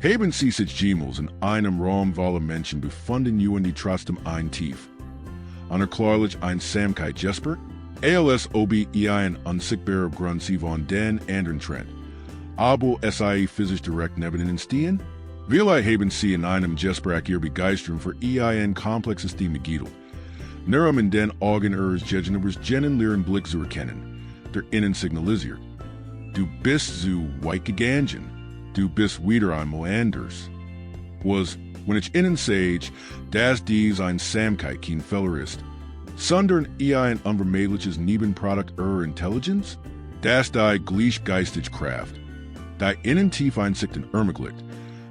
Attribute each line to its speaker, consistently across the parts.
Speaker 1: Haben Sie sich jemals in einem Raum voller Menschen befunden die trotzdem ein tief unerklärlich Einsamkeit Jesper? Als ob ein unsichtbarer Grund sie von den anderen trennt. Aber sie physisch direkt neben ihnen stehen? Vielleicht haben sie in einem Jesper ihre Begeisterung für ein komplexes Thema giedelt. Nur in den Augen ihres Gegenübers jenen leeren Blick zu erkennen, der ihnen signalisiert. Du bist so weit gegangen. Du bist wieder einmal anders. Was, wenn ich ihnen sage, dass dies Einsamkeit kein Fehler ist, sondern ein unvermeidliches Nebenprodukt ihrer Intelligenz? Dass die gleichgeistige Kraft, die innen tief Einsicht in ermöglicht,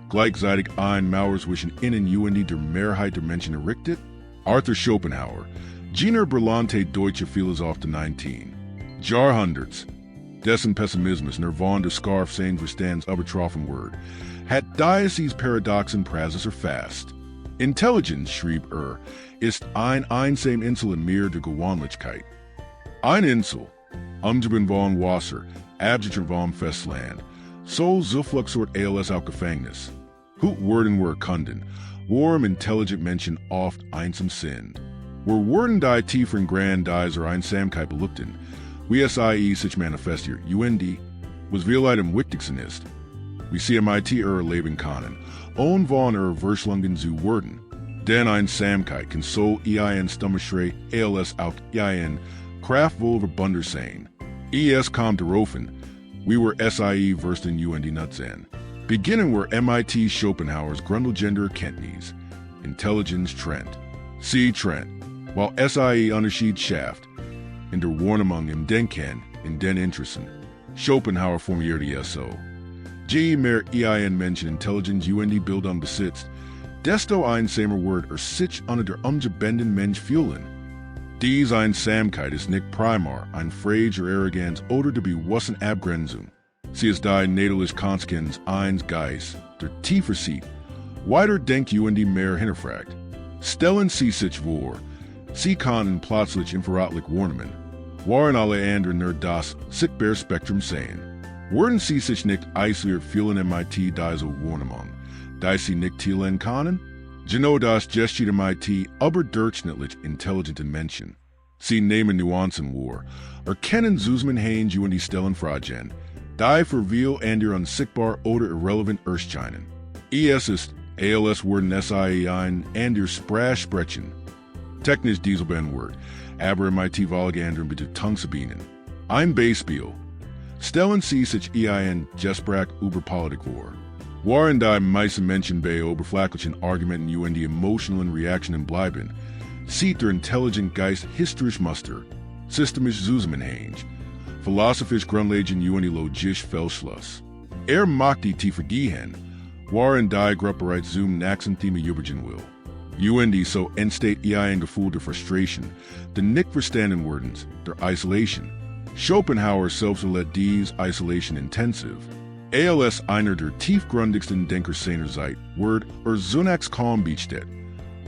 Speaker 1: gleichzeitig ein Mauer zwischen innen der Mehrheit der Menschen errichtet? Arthur Schopenhauer, jener brillante deutsche Philosoph der 19. Jahrhunderts, dessen Pessimismus von der Scarf seines Verstands übertroffen wird, hat dieses Paradoxen Praxis erfasst. Intelligenz, schrieb ist ein einsam Insel in Meer der Gewohnlichkeit. Ein Insel, umgeben von Wasser, absicher vom Festland, so zufluchtsort als auch Gefängnis. Hut werden wir erkunden, worum intelligent Menschen oft einsam sind. Wir werden die tieferen Grandiser Einsamkeit belüften, wie es sich manifestiert, was vielleicht am wichtigsten ist. Wie sie MIT leben können, ohne von Verschlungen zu werden. Denn Einsamkeit kann so ein Stummerschrei als auch ein kraftvoll Verbunder sein. Es kommt darauf an, wie wir verstehen nutzen. Beginnen wir MIT Schopenhauers grundlegende Erkenntnis, Intelligenz trennt. Sie trennt, weil Unterschied schafft, in der Wahrnehmung im Denken, in den Interessen. Schopenhauer formulierte es so. Je mehr ein Menschen Intelligenz Bildung besitzt, desto einsamer wird sich unter der umgebenden Mensch fühlen. Dies Einsamkeit ist nicht primär ein Frage der Arroganz oder der bewussten Abgrenzung. Sie ist die natalische Konsequenz eines Geistes, der tiefer sieht, weiter denkt mehr hinterfragt. Stellen Sie sich vor, Sie können plötzlich infrarotlich wahrnehmen, waren alle anderen nur das sichtbare Spektrum sehen. Würden Sie sich nicht isoliert fühlen MIT diese Wahrnehmung, da Sie nicht teilen können? Genau das geschieht MIT überdurchschnittlich intelligenten Menschen. Sie nehmen Nuancen wahr, erkennen Zusammenhänge die stellen Fragen, die für viel andere unsichtbar oder irrelevant erscheinen. Es ist, als würden sie ein anderes Sprache sprechen. Technisch dieselben Wort, aber MIT wollen anderen bitte Tongue zu bieten. Ein Beispiel. Stellen Sie sich ein Gespräch über Politik vor. Waren die meisten Menschen bei oberflächlichen Argumenten die emotionalen Reaktionen bleiben, sieht der intelligent Geist historisch Muster, systemisch Zusammenhänge, philosophisch Grundlagen die logisch Fehlschluss. Macht die tiefer gehen, waren die Gruppe bereits zum nächsten Thema übergehen will. So entsteht ein Gefühl der Frustration, der nicht verstanden werdens, der Isolation. Schopenhauer selbst erlebt dies Isolation intensiv. Als einer der tiefgründigsten Denker seiner Zeit wird zunächst kaum beachtet,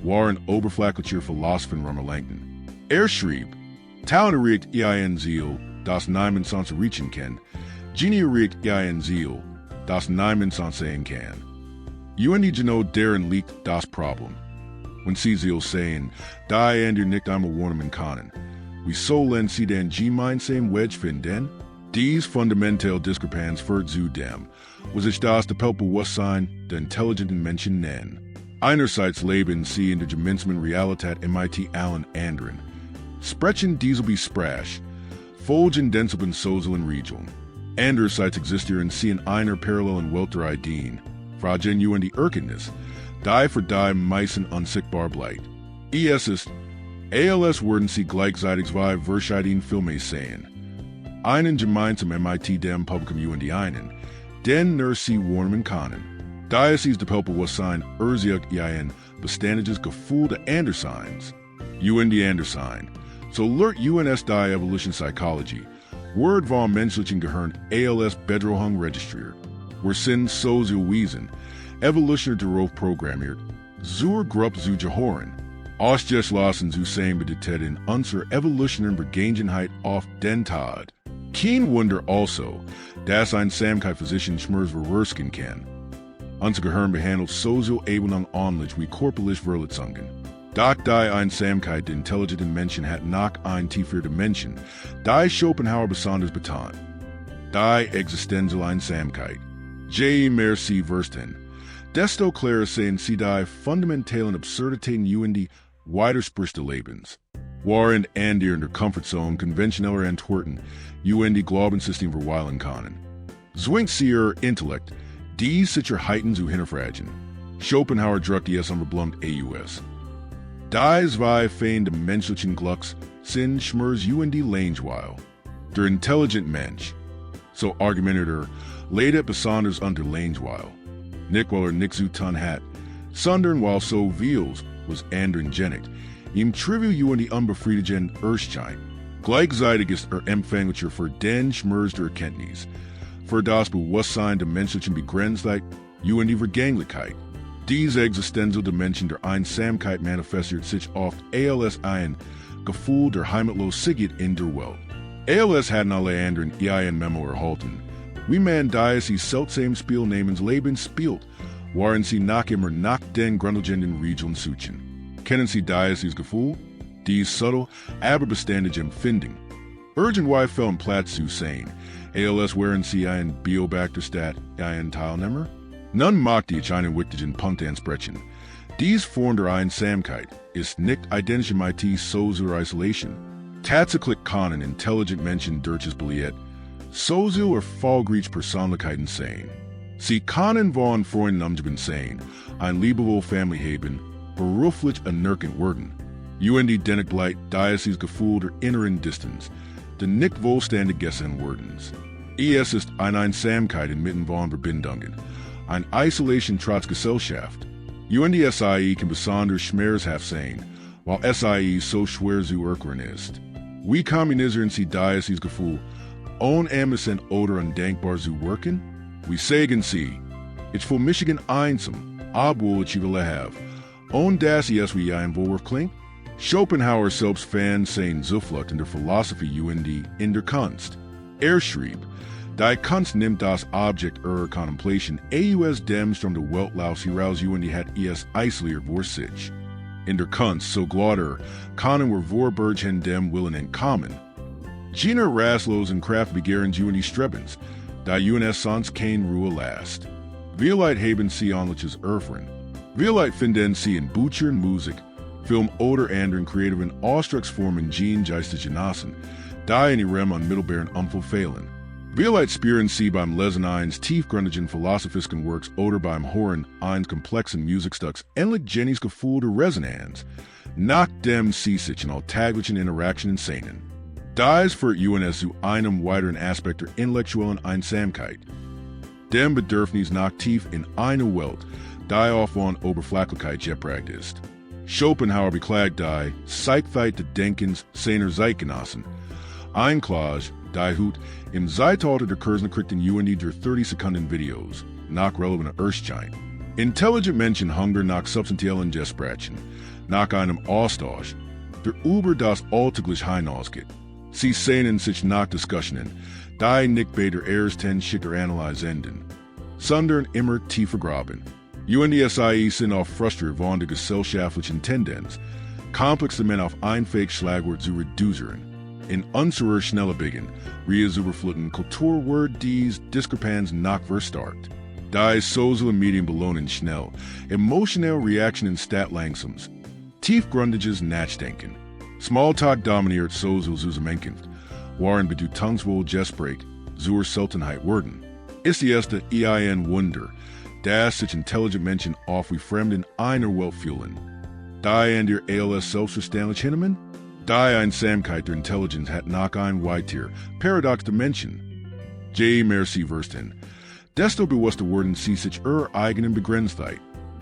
Speaker 1: waren oberflächliche Philosophen rumgelenkt. Schrieb, Talent erregt ein Ziel, das niemand sonst erreichen kann, Genie erregt ein Ziel, das niemand sonst sehen kann. Genau darin liegt das Problem. Wenn Sie Ziel sehen, die andere nicht einmal wahrnehmen können, wie sollen Sie denn gemeinsam Wedge finden? Dies fundamentale Diskrepanz führt zu dem, was ich das Bewusstsein der intelligenten Menschen nennen. Einerseits leben sie in der gemeinsamen Realität MIT allen anderen. Sprechen diese Besprech, folgen denselben sozialen Regeln. Andererseits existieren sie in einer parallelen Welt der Ideen, Fragen die Erkenntnis, die für die meisten unsichtbar bleibt. Es ist, als würden sie gleichzeitig zwei verschiedene Filme sehen. Einen gemeinsamen MIT dem Publikum einen, den nur sie wahrnehmen können. Da es der Bewusstsein erzeugt ein beständiges Gefühl der Anderseins. Die Andersein, so lehrt UNS die Evolution Psychology, wird vom menschlichen Gehirn als Bedrohung registriert. Wir sind sozial Wesen, evolutionär darauf programmiert, zur Gruppe zu gehören. Ausgeschlossen zu sein bedeutet in unserer evolutionären Vergangenheit oft den Tod. Kein Wunder also, dass Einsamkeit Physician Schmerz reversen kann. Unsere behandelt sowieso ebenang onlich wie körperlich Verletzungen. Doch die Einsamkeit der intelligenten Menschen hat noch ein tiefer Dimension, die Schopenhauer besonders betont. Die existentielle Einsamkeit. Je mehr sie verstehen, desto klarer sehen sie die fundamentalen Absurditäten die widersprüchte Lebens. Waren in der Comfortzone konventioneller Antworten die Glaubenssystem verweilen können. Zwingt sie ihr Intellekt, die Sicherheiten zu hinterfragen. Schopenhauer druckt es unverblumt aus. Die zwei feinde menschlichen Glücks sind schmers die Langweil. Der intelligent Mensch, so argumentiert leidet besonders unter Langweil. Nicht weil nicht zu tun hat, sondern weil so vieles was anderen genigt, ihm trivial die unbefriedigen Erschein. Gleichzeitig ist empfänglicher für den Schmerz der Erkenntnis, für das Bewusstsein der menschlichen Begrenztheit, die Vergänglichkeit. Diese existentielle Dimension der Einsamkeit manifestiert sich oft als ein Gefühl der Heimatlosigkeit in der Welt. Als hatten alle anderen ihren Memo erhalten. Wie man dies seltsam Spiel namens Leben spielt, waren sie noch immer nach den grundlegenden Regeln suchen. Kennen Sie dieses Gefühl? Dies subtle, aber beständige Empfindung. Irgendwie fällt Platz zu sein, als wären Sie ein Beobachter statt ein Teilnehmer? Nun möchte ich einen wichtigen Punkt ansprechen. Dies Form der Einsamkeit ist nicht identisch mit sozialer Isolation. Tatsächlich können intelligent Menschen durch das Billett sozial erfolgreich Persönlichkeiten sein. Sie können von Freunden umgeben sein, ein liebevoll Familie haben, beruflich anerkannt werden. Die dennoch bleibt dieses Gefühl der inneren Distanz, der nicht wohlständig gessen werdens. Es ist eine Einsamkeit inmitten von Verbindungen, ein Isolation trotz Gesellschaft. Die SIE kann besonders schmerzhaft sein, weil SIE so schwer zu erklären ist. Wie kommunisieren Sie dieses Gefühl, onermessend oder undenkbar zu wirken? Wie sagen Sie, ich fühle mich einsam, obwohl ich will have. Und das ist wie ein Vorwurf klingt? Schopenhauer selbst fand seine Zuflucht in der Philosophie in der Kunst. Schrieb, die Kunst nimmt das Objekt ihrer Contemplation aus dem Strom der Welt heraus hat es isoliert vor sich. In der Kunst, so glaubt können wir vorbergen dem Willen entkommen. Jener rastlosen Kraft begehren die Strebens, da es sonst kein Ruhe lässt. Vielleicht haben sie anliches Erfahren. Vielleicht finden sie in Büchern, Musik, Film oder anderen kreativen Ausdrucksformen geistige Genossen, die in ihrem unmittelbaren Umfeld fehlen. Vielleicht spüren sie beim Lesen eines tiefgründigen philosophischen Works oder beim Hören eines komplexen Musikstücks endlich Jennys Gefühl der Resonanz, nachdem sie sich in alltäglichen Interaktionen sehnen. Dies führt uns zu einem weiteren Aspekt der intellektuellen Einsamkeit, dem Bedürfnis nach tief in einer Welt, die auf von Oberflächlichkeit geprägt ist. Schopenhauer beklagt die Zeitheit des Denkens seiner Zeitgenossen. Ein Klage, die Hut im Zeitalter der Kursen kriegten der 30-Sekunden-Videos, nach relevanten Erschein. Intelligent Menschen hungern nach substantiellen Gesprächen, nach einem Austausch, der über das Alltägliche hinausgeht. Sie sehnen sich nach Diskussionen, die nicht bei der ersten schicker Analyse enden, sondern immer tiefer graben. Die sind oft frustriert von der gesellschaftlichen Tendenz, komplexe Menschen auf ein Schlagwort zu reduzieren. In unserer Schnelllebigen, überfluten Kultur wird dies Diskrepanz noch verstärkt. Die soziale Medien belohnen schnell, emotionelle Reaktionen statt langsames, tiefgründiges Nachdenken. Smalltalk dominiert sozial Zusammenkunft, waren bedeutungsvoll Gespräch zur Seltenheit werden. Ist die erste ein Wunder, dass sich intelligent Menschen oft wie Fremde in einer Welt fühlen. Die in der als selbstverständlich hinnehmen? Die Einsamkeit der Intelligenz hat noch ein weiter, paradox Dimension. Je mehr sie verstehen, desto bewusster werden sie sich ihrer eigenen Begrenztheit.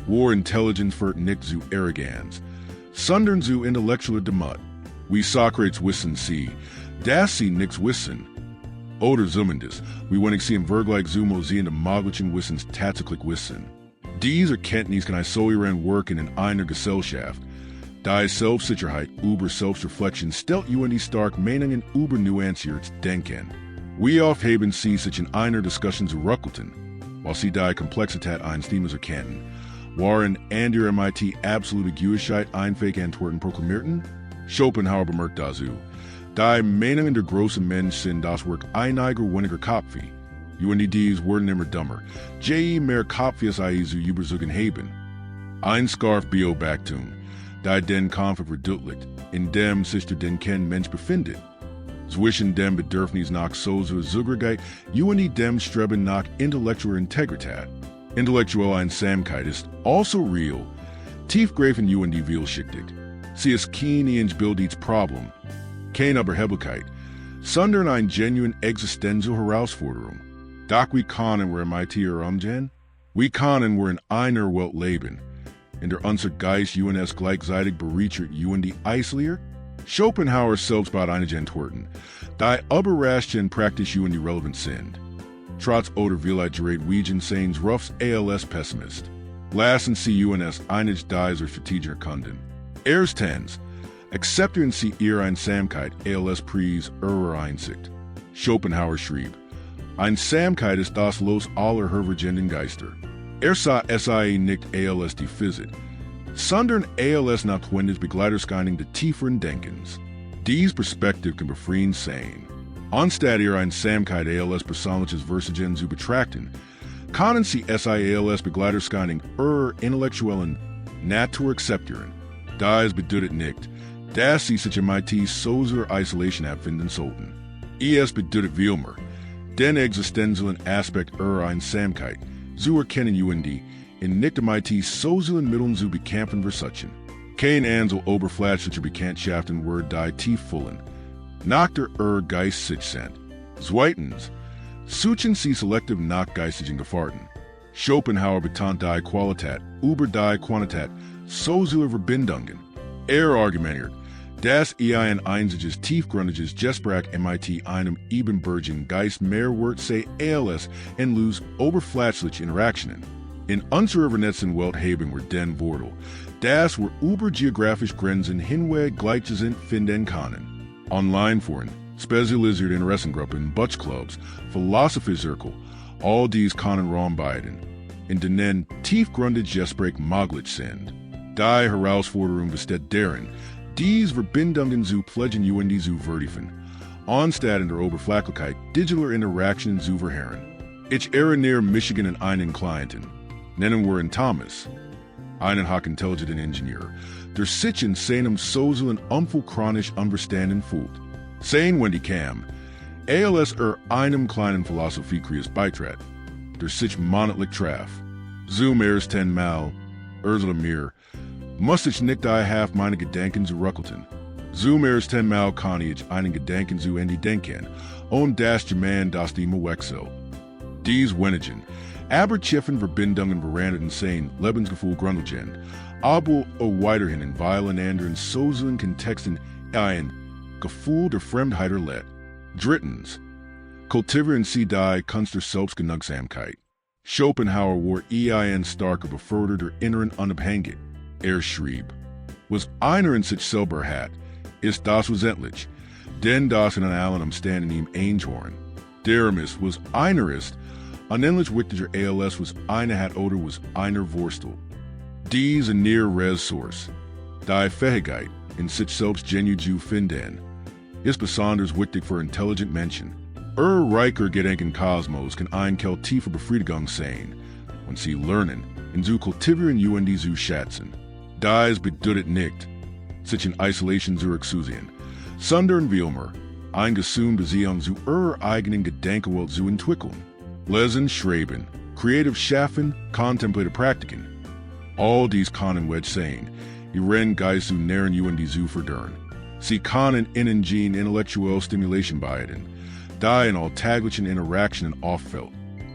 Speaker 1: War Intelligenz führt nicht zu Arroganz, sondern zu intellektueller Demut. Wie Sokrates wissen sie, dass sie nichts wissen. Oder zumindest, wie wenig sie im Vergleich zu Museen der möglichen Wissens tatsächlich wissen. Diese Erkenntnis kann isolieren wirken in einer Gesellschaft. Die Selbstsicherheit über Selbstreflexion stellt die stark Meinungen über nuanciertes Denken. Wie oft haben sie sich in einer Diskussion zurückgehalten? while sie die Komplexität eines Themas erkennen, waren an der MIT absolute Gewissheit einfach Antworten proklamierten? Schopenhauer bemerkt dazu, die Meinungen der großen Menschen sind das Werk einiger weniger Köpfe. UNDs wurden immer dummer, je mehr Köpfe es zu übersuchen haben. Ein Scarf Beobachtung, die den Konflikt verdeutlicht, in dem sich der kein Mensch befindet. Zwischen dem Bedürfnis nach sozialer Zugehörigkeit und dem Streben nach intellektueller Integrität. Intellektuelle Einsamkeit ist also real, tiefgreifend und vielschichtig. Sie ist kein eingebildetes Problem, keine Überheblichkeit, sondern eine genuine existentielle Herausforderung. Doch wie können wir mit ihr umgehen? Wie können wir in einer Welt leben, in der unser Geist uns gleichzeitig bereichert und isoliert? Schopenhauer selbst bat einige Antworten, die überraschend praktisch und relevant sind. Trotz oder vielleicht gerät Wiegen seines Ruffs als Pessimist. Lassen Sie uns einige dieser Strategien erkunden. Erstens, akzeptieren Sie ihre Einsamkeit als Preis ihrer Einsicht. Schopenhauer schrieb, Einsamkeit ist das Los aller hervergenden Geister. Sah es nicht als die Physik, sondern als notwendig Begleiterscheinung des tieferen Denkens. Diese Perspektive kann befreiend sein. Anstatt ihre Einsamkeit als persönliches Versagen zu betrachten, können Sie es als Begleiterscheinung ihrer intellektuellen Natur akzeptieren. Das bedeutet nicht, dass Sie sich mit sozialer Isolation abfinden sollten. Es bedeutet vielmehr, den existenziellen Aspekt ihrer Einsamkeit zu erkennen und in nicht mit sozialen Mitteln zu bekämpfen versuchen. Kein Ansel oberflächliche Bekanntschaften werden die tief füllen, nach der Geist sich sind. Zweitens, suchen Sie selektiv nach geistigen Gefahren. Schopenhauer betont die Qualität über die Quantität sozialer Verbindungen. Argumentiert, dass ein einziges tiefgründiges Gespräch mit einem ebenbürtigen Geist mehr wert sei als en los oberflächliche Interaktionen. In unserer vernetzten Welt haben wir den Vorteil, dass wir über geografische Grenzen hinweg Gleichgesinnte finden können. Online-Foren, spezialisierte Interessengruppen, Butchclubs, Philosophiezirkel, all dies können Raum bieten, in denen tiefgründige Gespräche möglich sind. Die Herausforderung besteht darin, diese Verbindungen zu pflegen und zu vertiefen, anstatt in der Oberflächlichkeit digitaler Interaktionen zu verharren. Ich erinnere Michigan an einen Klienten, nennen wir ihn Thomas, einen hochintelligenten Ingenieur, der sich in seinem sozialen Umfeld chronisch unverstanden fühlt. Sein wenn die kam, als einem kleinen Philosophiekreis beitrat, der sich monatlich traf. Zum ersten Mal, sollte mir, muss ich nicht half meine Gedanken zurückhalten. Zum ersten Mal kann ich einen Gedanken zu Ende denken, und das jemand das die wechselt. Dies wenigen, aber tiefen Verbindungen verandern sein Lebensgefühl grundlegend, aber weiterhin in vielen anderen sozialen Kontexten ein Gefühl der Fremdheit erlebt. Drittens, kultivieren Sie die Kunst der Selbstgenugsamkeit. Schopenhauer war ein starker Beförderer der inneren Unabhängigkeit. Schrieb, was einer in sich selber hat, ist das wesentlich, denn das in allen Umständen ihm einhorn. Darum ist, was einer ist, unendlich wichtiger als was einer hat oder was einer wurstel. Dies in near Ressource, die Fähigkeit, in sich selbst genuin zu finden, ist besonders wichtig für intelligente Menschen. Reicher Gedanken Kosmos kann ein tiefer Befriedigung sein, wenn sie lernen, in zu kultivieren und zu schätzen. Dies bedeutet nicht, sich in Isolation zu exusieren, sondern vielmehr, eine gesunde Beziehung zu ihrer eigenen Gedankenwelt zu entwickeln. Lesen, schreiben, kreativ schaffen, kontemplative Praktiken. All dies können wedge sein, ihren Geist zu nähren und zu fördern. Sie können ihnen intellektuelle Stimulation beiden, die in alltäglichen Interaktionen auffällt.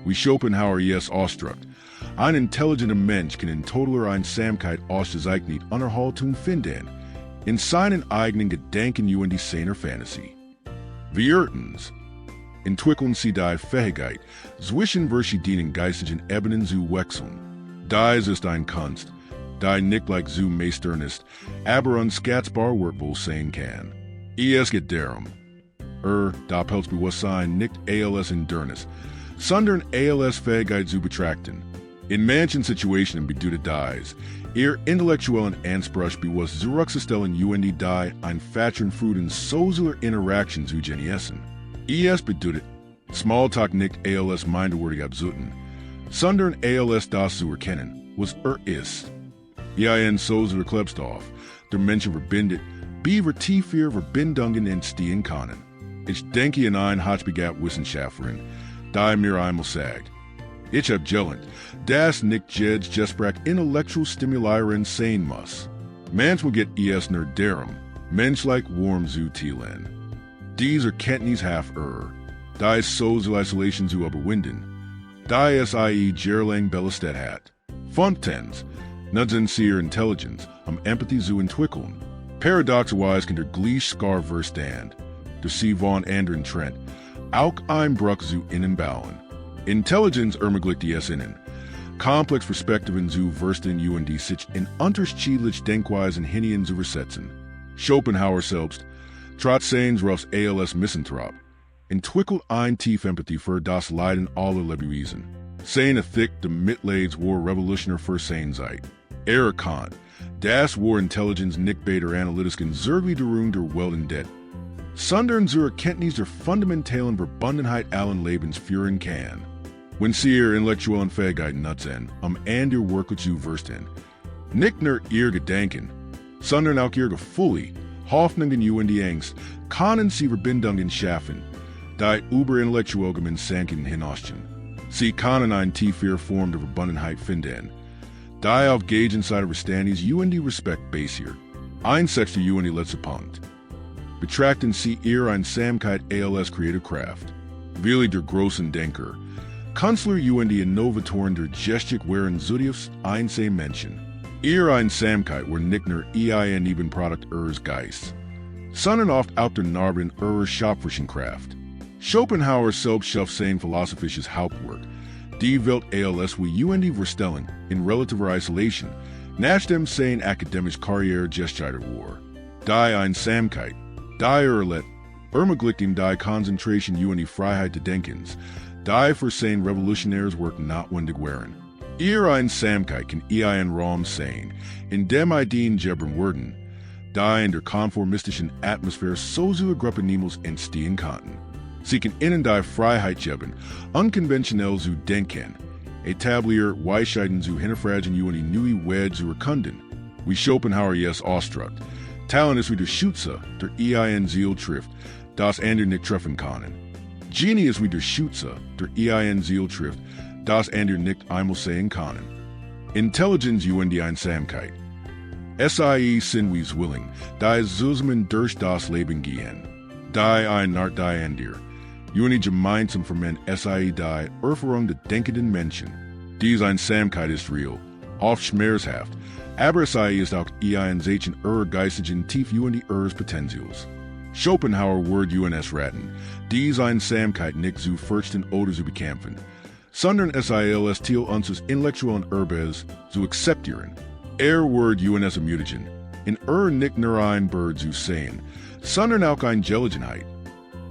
Speaker 1: Wie Schopenhauer ausdrückt, ein intelligenter Mensch kann in totaler Einsamkeit ausgezeichnet Unterhaltung finden, in seinen eigenen Gedanken und seiner Fantasie. Viertens, entwickeln Sie die Fähigkeit, zwischen verschiedenen geistigen Ebenen zu wechseln. Dies ist ein Kunst, die nicht leicht zu meistern ist, aber unskatzbar wertvoll sein kann. Es geht darum, da pelts bewusstsein nicht als Hindernis, sondern als Fähigkeit zu betrachten. In manchen Situationen bedeutet dies, intellektuellen Anspruch bewusst zurückzustellen und die ein Fahren Fruden sozialer Interaktion zu genießen. Es bedeutet, Smalltalk nicht als minderwertig abzuten, sondern als das zu erkennen, was ist. Ein sozialer Klebstoff, der Menschen verbindet, wie tiefer Verbindungen entstehen können. Ich denke an ein hochbegabt Wissenschaftlerin, die mir einmal sagt, ich habe gelernt, dass nicht jedes Gespräch intellektuell stimulierend sein muss. Manchmal geht es nur darum, menschlich warm zu teilen. Diese Erkenntnis half die Social Isolation zu überwinden, die es Gerlang belastet hat. Fontaines, nutzen ihre Intelligenz, Empathy zu entwickeln. Paradoxerweise kann der gleiche Skar verstehen, der sie von anderen trennt, auch Einbruch zu innen bauen. Intelligenz ermöglicht es innen, komplex Perspektiven zu verstehen und sich in unterschiedliche Denkweisen hinein zu versetzen. Schopenhauer selbst, trotz seines Rufs als Misanthrop, entwickelt ein tief Empathie für das Leiden aller Lebewesen. Seine thick de Mitleids war revolutionär für seine Zeit. Erkannt, das war Intelligenz nicht bei der analytischen Zergliederung der Welt entdeckt, sondern zur Erkenntnis der fundamentalen Verbundenheit allen Lebens führen kann. Wenn sie ihre intellektuellen Fähigkeiten nutzen, an der Werke zu verstehen, nicht nur ihr Gedanken, sondern auch ihre Gefühle, Hoffnungen und die Angst, können sie Verbindungen schaffen, die über intellektuell Gemensanken hinausgehen. Sie können eine tiefe Form der Verbundenheit finden, die auf gegenseitige Verständnis und die Respekt basiert. Ein sechster und die letzte Punkt. Betrachten Sie ihre Einsamkeit als Creative Kraft. Willi der großen Denker, Künstler und die Innovatoren der Gestik waren zutiefst einsame Menschen. Ihre Einsamkeit war nicht nur ein Nebenprodukt ihres Geistes, sondern oft auch der Narben ihrer schöpferischen Kraft. Schopenhauer selbst schuf sein philosophisches Hauptwerk, die Welt als wie die Verstellung in relativer Isolation, nachdem sein akademische Karriere gescheitert war. Die Einsamkeit, die Erlet, ermöglicht ihm die Konzentration und die Freiheit des Denkens, die für sein revolutionäres Werk notwendig waren. Ihre Einsamkeit kann ein Raum sein, in dem Ideen gebern werden, die in der konformistischen Atmosphäre sozialer Gruppen niemals entstehen konnten. Sie kann ihnen die Freiheit geben, unkonventionell zu denken, etablier Weisheiten zu hinterfragen und die neue Wege zu erkunden. Wie Schopenhauer es ausdrückt, Talent ist wie der Schütze, der ein Ziel trifft, das andere nicht treffen können. Genie ist wie der Schütze, der ein Ziel trifft, das andere nicht einmal sehen können. Intelligenz und die Einsamkeit. Sie sind wie willing, die zusammen durch das Leben gehen. Die ein nach die andere. Und die gemeinsam vermen die Erfahrung der denkenden Menschen. Diese Einsamkeit ist real, oft schmerzhaft, aber sie ist auch ein Zeichen ihrer geistigen Tief und ihres Potenzials. Schopenhauer wird uns raten, diese Einsamkeit nicht zu fürchten oder zu bekämpfen, sondern es als Ziel unseres intellektuellen Erbes zu akzeptieren. Wird uns ermutigen, in nicht nur ein Bird zu sehen, sondern auch eine Gelegenheit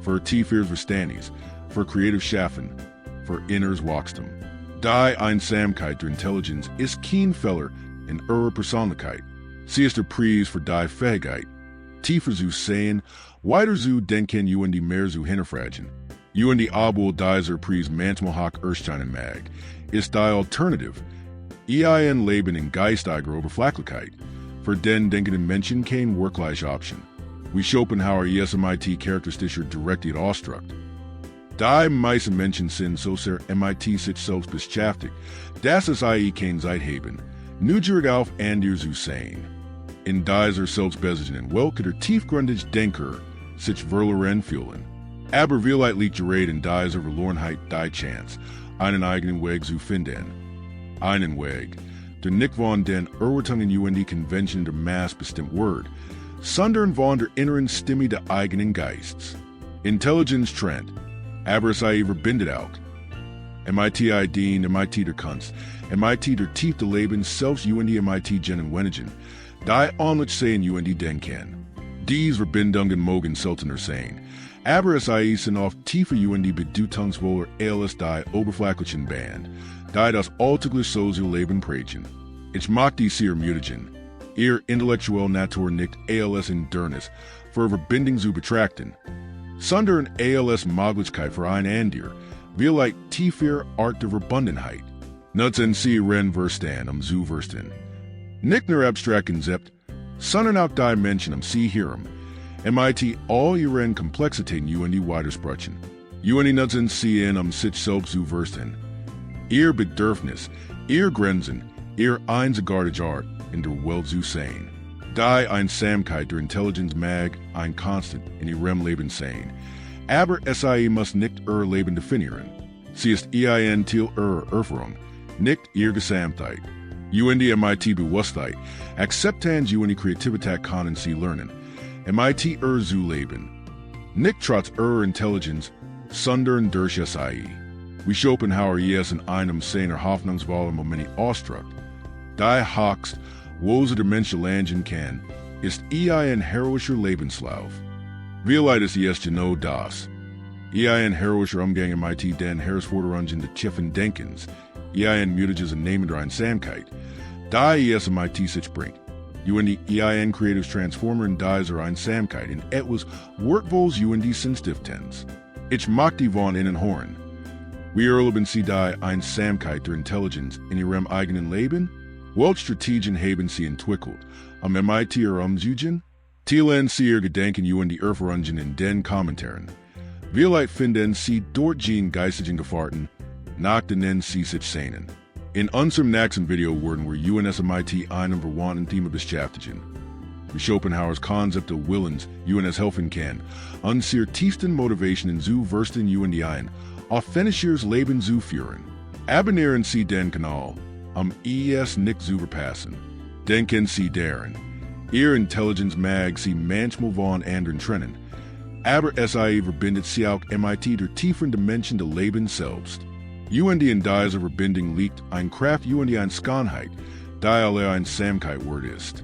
Speaker 1: für tieferes Verständnis, für kreativ Schaffen, für inneres Wachstum. Die Einsamkeit der Intelligenz ist kein Fehler in ihrer Persönlichkeit. Sie ist der Preis für die Fähigkeit, tiefer zu sehen, weiter zu denken und die mehr zu hinterfragen. Und die Obwohl dieser Preis manchmal hoch erscheinen mag, ist die Alternative, ein Leben in geistiger Oberflächlichkeit. Für den denkenden Menschen kein wirkliche Option. Wie Schopenhauer MIT charakteristischer direkt ausdrückt. Die meisten Menschen sind so sehr MIT sich selbst beschäftigt, dass es keine Zeit haben, neugierig auf andere zu sein. In dieser Selbstbesetzung welche der tiefgründige Denker sich verloren fühlen. Aber vielleicht liegt gerät in dieser Verlorenheit die Chance, einen eigenen Weg zu finden. Einen Weg, der nicht von den Erwartungen und die Konventionen der Masse bestimmt wird, sondern von der inneren Stimme des eigenen Geistes. Intelligenz trennt, aber sie verbindet auch. MIT Ideen, MIT der Kunst, MIT der Tief des Lebens, selbst und die MIT Genuinigen, die onlich sehen und die denken. Diese Verbindungen mogen seltener sein, Aber sie sind oft tiefer die bedeutungsvoller als die oberflächlichen Band, die das alltägliche Sozialleben prägen. Ich mag die sehr mutigen, ihr intellektuelle Natur nicht als in Dürnes, für Verbindung zu betrachten, sondern als Möglichkeit für ein Andir, vielleicht tiefer Art der Verbundenheit. Nutzen sie ihren verstehen zu verstehen. Nicht nur abstrakt Konzept, sondern auch die Menschen sie hören. MIT all ihren Komplexitäten die widersprechen. Die nutzen sie sich selbst zu verstehen. Ihr Bedürfnis, ihr Grenzen, ihr einzigartige Art in der Welt zu sehen. Die Einsamkeit der Intelligenz mag ein Constant in ihrem Leben sein. Aber sie muss nicht ihr Leben definieren. Sie ist ein Teil ihrer Erfahrung, nicht ihre Gesamtheit. Die MIT-Bewusstheit, Akzeptanz die Kreativität können sie lernen. MIT ihr zu leben. Nicht trotz ihrer Intelligenz, sondern durch sie. Wie Schopenhauer in einem seiner hoffnungsvollen Momente ausdrückt. Die höchst, wo sie der Mensch erlangen kann, ist ein heroischer Lebenslauf. Vielleicht ist es genau das. Ein heroischer Umgang MIT den Herausforderungen des tiefen Denkens, ein mutiges Nehmen der Einsamkeit, die MIT sich bringt. Ein Creatives Transformer in dieser Einsamkeit in etwas Wortvolles die Sinstiftens. Ich mag die von innen hören. Wie erleben sie die Einsamkeit der Intelligenz in ihrem eigenen Leben? Welche Strategien haben sie entwickelt, MIT umzugehen? Teilen sie ihre Gedanken die Erfahrungen in den Kommentaren. Vielleicht finden sie dort geistigen Gefahrten, nach denen sie sich sehnen. In unserem nächsten Video werden wir MIT einem verwandten Thema beschäftigen. Wie Schopenhauers Konzept des Willens helfen kann, unsere tiefsten Motivationen zu verstehen die ein authentisches Leben zu führen. Abonnieren Sie den Kanal, es nicht zu verpassen. Denken Sie daran. Ihre Intelligenz mag sie manchmal von anderen trennen, aber sie verbindet sie auch MIT der tieferen Dimension des Lebens selbst. In dieser Verbindung liegt ein Kraft die Einsamkeit, die alle Einsamkeit wert ist.